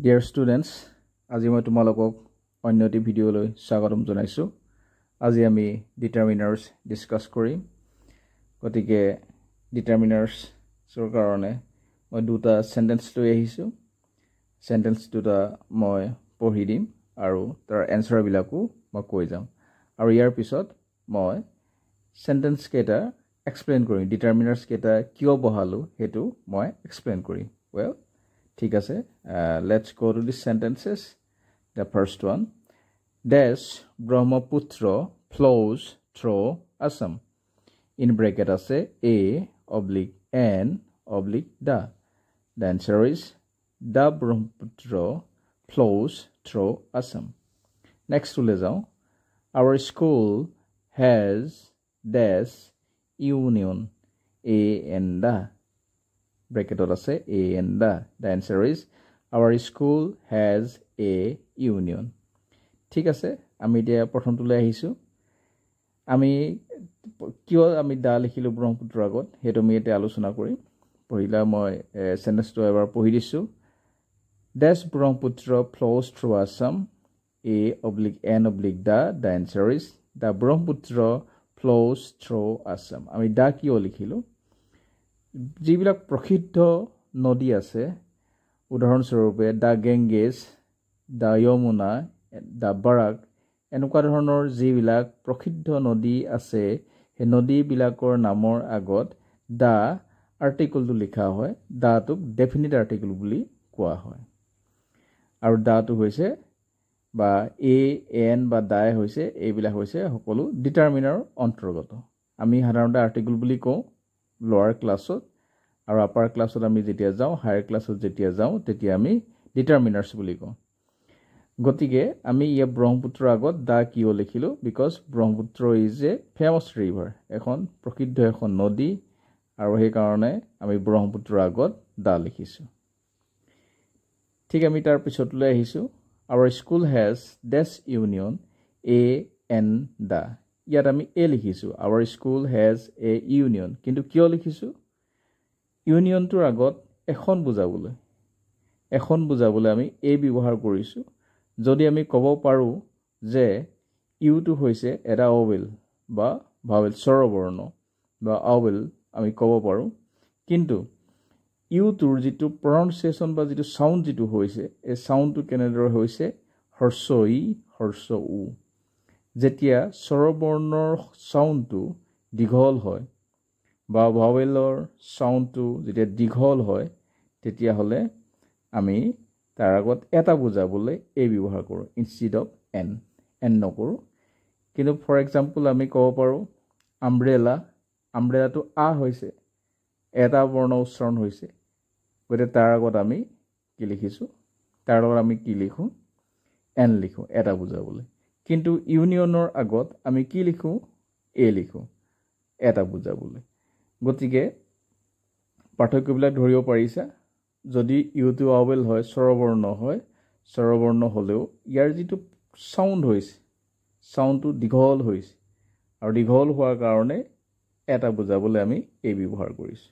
Dear students, আজি মই তোমালোকক অন্য এটি ভিডিঅ'লৈ স্বাগতম জনাইছো। আজি আমি ডিটাৰমিনাৰ্ছ ডিসকাস কৰিম। গতিকে ডিটাৰমিনাৰ্ছৰ কাৰণে মই দুটা সেন্টেন্স লৈ আহিছো। সেন্টেন্স দুটা মই পঢ়ি দিম আৰু তাৰ এনসাৰ বিলাকো মই কৈ যাম। আৰু ইয়াৰ পিছত মই সেন্টেন্স কেইটা এক্সপ্লেইন কৰিম। ডিটাৰমিনাৰ্ছ কেইটা কিয় বহালো হেতু মই এক্সপ্লেইন কৰিম। Well, ঠিক আছে, let's go to the sentences. The first one, Dash Brahmaputra flows through Assam. In bracket ase A/N/da. The answer is the Brahmaputra flows through Assam. Next to lezao, our school has dash union A/N/da. Bracket ase A/N/da. The answer is our school has a union. ঠিক আছে, আমি দিয়া প্ৰথমটো লৈ আহিছো। আমি কিয় আমি দা লিখিলো ব্ৰহ্মপুত্ৰৰ আগত হেতু আমি এটা আলোচনা কৰিম। পহিলা মই সেন্টেন্সটো এবাৰ পঢ়ি দিছো। Dash Brahmaputra flows through Assam. A/N/da. The answer is the Brahmaputra flows through Assam. আমি দা কিয় লিখিলো? যিবিলাক প্ৰসিদ্ধ নদী আছে, উদাহৰণস্বৰূপে দা গেংগেছ, দা যমুনা, দা বাৰাক, এনেকুৱা ধৰণৰ যিবিলাক প্ৰসিদ্ধ নদী আছে, সেই নদীবিলাকৰ নামৰ আগত দা আৰ্টিকলটো লিখা হয়। দাটোক ডেফিনিট আৰ্টিকল বুলি কোৱা হয়। আৰু দাটো হৈছে বা এন বা দাই হৈছে, এইবিলাক হৈছে সকলো ডিটাৰমিনাৰৰ অন্তৰ্গত। আমি সাধাৰণতে আৰ্টিকল বুলি কওঁ লোৱাৰ ক্লাছত, আৰু আপাৰ ক্লাছত আমি যেতিয়া যাওঁ, হায়াৰ ক্লাছত যেতিয়া যাওঁ, তেতিয়া আমি ডিটাৰমিনাৰ্ছ বুলি কওঁ। গতিকে আমি ইয়া ব্ৰহ্মপুত্ৰৰ আগত দা কিয় লিখিলো? Because Brahmaputra is a famous river, এখন প্ৰসিদ্ধ এখন নদী, আৰু সেইকাৰণে আমি ব্ৰহ্মপুত্ৰৰ আগত দা লিখিছো। ঠিক আমি তাৰ পিছতলৈ আহিছো। Our school has dash union A/N/da. ইয়াত আমি এ লিখিছো। Our school has a union, কিন্তু কিয় লিখিছো? ইউনিয়নটোৰ আগত এখন বুজাবলৈ আমি এ ব্যৱহাৰ কৰিছো। যদি আমি ক'ব পাৰো যে ইউটো হৈছে এটা অৱেল বা ভাৱেল, স্বৰবৰ্ণ বা অৱেল আমি ক'ব পাৰো, কিন্তু ইউটোৰ যিটো প্ৰনাউন্সিয়েশ্যন বা যিটো সাউন্ড যিটো হৈছে, এই সাউন্ডটো কেনেদৰে হৈছে? হৰ্ষ ই, হৰ্ষ উ। যেতিয়া স্বৰবৰ্ণৰ সাউন্ডটো দীঘল হয় বা ভাৱেলৰ সাউন্ডটো যেতিয়া দীঘল হয়, তেতিয়াহ'লে আমি তাৰ আগত এটা বুজাবলৈ এ ব্যৱহাৰ কৰোঁ ইনষ্টেড অফ এন নকৰোঁ। কিন্তু ফৰ এক্সাম্পল আমি ক'ব পাৰোঁ আমব্ৰেলা, আমব্ৰেলাটো আ হৈছে, এটা বৰ্ণ উচ্চাৰণ হৈছে, গতিকে তাৰ আগত আমি কি লিখিছোঁ? তাৰ লগত আমি কি লিখোঁ? এন লিখোঁ এটা বুজাবলৈ। কিন্তু ইউনিয়নৰ আগত আমি কি লিখোঁ? এ লিখোঁ এটা বুজাবলৈ। গতিকে পাৰ্থক্যবিলাক ধৰিব পাৰিছা। যদি ইউটো অৱেল হয়, স্বৰবৰ্ণ হয়, স্বৰবৰ্ণ হ'লেও ইয়াৰ যিটো সাউণ্ড হৈছে, সাউণ্ডটো দীঘল হৈছে, আৰু দীঘল হোৱাৰ কাৰণে এটা বুজাবলৈ আমি এই ব্যৱহাৰ কৰিছোঁ।